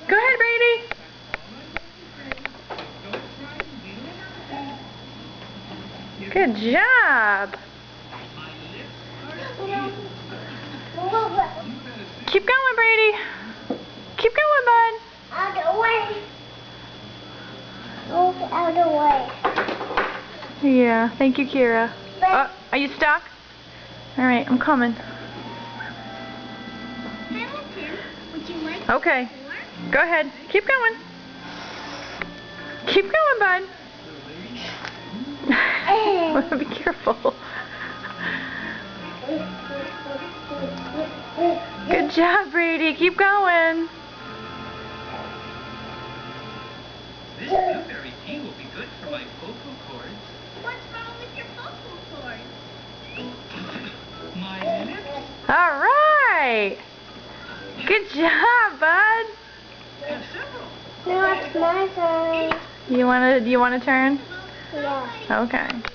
Go ahead, Brady. Good job. Keep going, Brady. Keep going, bud. Out of the way. Move out of the way. Yeah, thank you, Kira. Oh, are you stuck? Alright, I'm coming. Hamilton, would you like Okay. Go ahead. Keep going. Keep going, bud. Be careful. Good job, Brady. Keep going. This blueberry tea will be good for my vocal cords. What's wrong with your vocal cords? My lips. All right. Good job, bud. Have several. Now it's my turn. You wanna turn? Yeah. Okay.